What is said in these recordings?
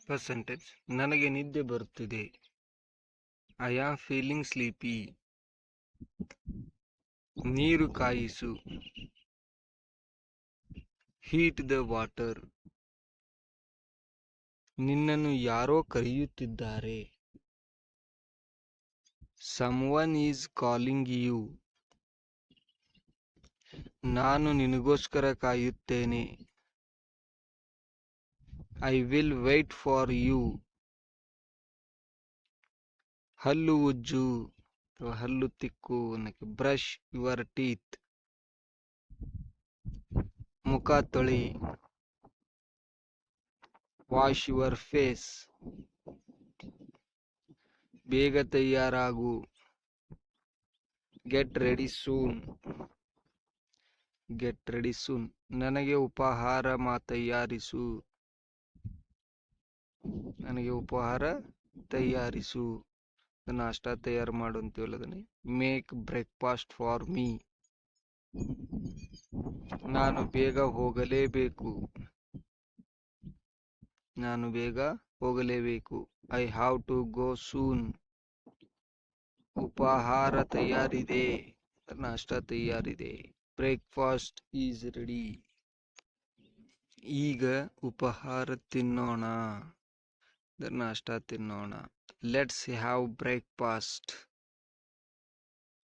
First sentence, ನನಗೆ ನಿದ್ದೆ ಬರುತ್ತಿದೆ. I am feeling sleepy. ನೀರು ಕಾಯಿಸು. Heat the water. ನಿನ್ನನ್ನು ಯಾರೋ ಕರೆಯುತ್ತಿದ್ದಾರೆ. Someone is calling you. ನಾನು ನಿನಗೋಸ್ಕರ ಕಾಯುತ್ತೇನೆ. I will wait for you. ಹಲ್ಲು ಉಜ್ಜು ಅಥವಾ ಹಲ್ಲು ತಿಕ್ಕು. Brush your teeth. ಮುಖ ತೊಳಿ. Wash your face. ಬೇಗ ತಯಾರಾಗು. Get ready soon. Get ready soon. ನನಗೆ ಉಪಹಾರ ತಯಾರಿಸು. ನನಗೆ ಉಪಹಾರ ತಯಾರಿಸು. ನಾಷ್ಟಾ ತಯಾರು ಮಾಡು ಅಂತೀವಲ್ಲ ಅದನ್ನೇ ಮೇಕ್ ಬ್ರೇಕ್ಫಾಸ್ಟ್ ಫಾರ್ ಮೀ. ನಾನು ಬೇಗ ಹೋಗಲೇಬೇಕು. ನಾನು ಬೇಗ ಹೋಗಲೇಬೇಕು. I have to go soon. ಉಪಹಾರ ತಯಾರಿದೆ. ನಾಷ್ಟಾ ತಯಾರಿದೆ. Breakfast is ready. ಈಗ ಉಪಹಾರ ತಿನ್ನೋಣ. ನಾಷ್ಟಾ ತಿನ್ನೋಣ. Let's have breakfast.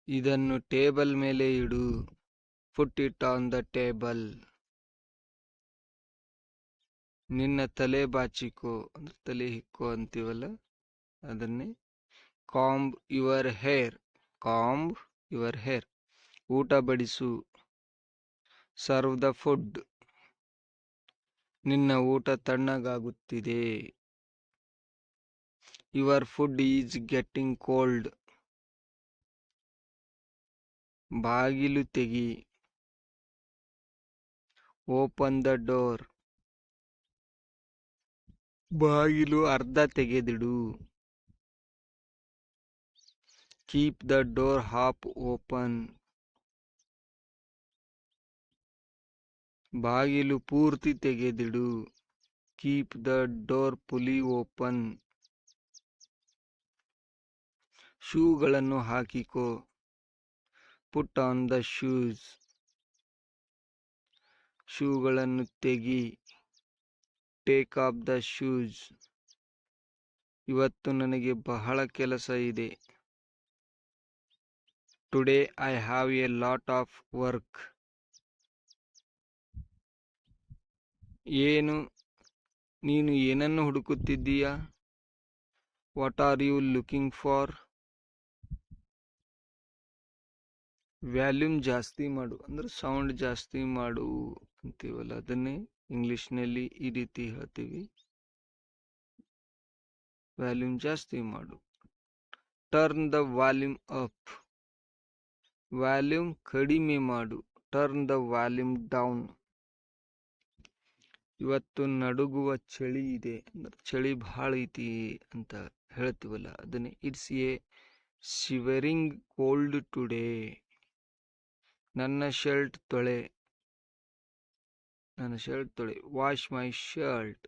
ಇದನ್ನು ಟೇಬಲ್ ಮೇಲೆ ಇಡು. Put it on the table. ನಿನ್ನ ತಲೆ ಬಾಚಿಕೋ ಅಂದ್ರೆ ತಲೆ ಹಿಕ್ಕೋ ಅಂತೀವಲ್ಲ ಅದನ್ನೇ comb your hair. Comb your hair. ಊಟ ಬಡಿಸು. Serve the food. ನಿನ್ನ ಊಟ ತಣ್ಣಗಾಗುತ್ತಿದೆ. Your food is getting cold. ಬಾಗಿಲು ತೆಗಿ. Open the door. ಬಾಗಿಲು ಅರ್ಧ ತೆಗೆದಿಡು. Keep the door half open. ಬಾಗಿಲು ಪೂರ್ತಿ ತೆಗೆದಿಡು. Keep the door fully open. ಶೂಗಳನ್ನು ಹಾಕಿಕೋ. Put on the shoes. ಶೂಗಳನ್ನು ತೆಗಿ. Take off the shoes. ಇವತ್ತು ನನಗೆ ಬಹಳ ಕೆಲಸ ಇದೆ. Today I have a lot of work. ನೀನು ಏನನ್ನು ಹುಡುಕುತ್ತಿದ್ದೀಯಾ? What are you looking for? Volume ಜಾಸ್ತಿ ಮಾಡು ಅಂದ್ರೆ ಸೌಂಡ್ ಜಾಸ್ತಿ ಮಾಡು ಅಂತೀವಲ್ಲ ಅದನ್ನೇ ಇಂಗ್ಲಿಷ್ನಲ್ಲಿ ಈ ರೀತಿ ಹೇಳ್ತೀವಿ. ವ್ಯಾಲ್ಯೂಮ್ ಜಾಸ್ತಿ ಮಾಡು. Turn the volume up. Volume ಕಡಿಮೆ ಮಾಡು. Turn the volume down. ಇವತ್ತು ನಡುಗುವ ಚಳಿ ಇದೆ ಅಂದ್ರೆ ಚಳಿ ಭಾಳ ಐತಿ ಅಂತ ಹೇಳ್ತೀವಲ್ಲ ಅದನ್ನೇ it's a shivering cold today. ನನ್ನ ಶರ್ಟ್ ತೊಳೆ. Wash my shirt.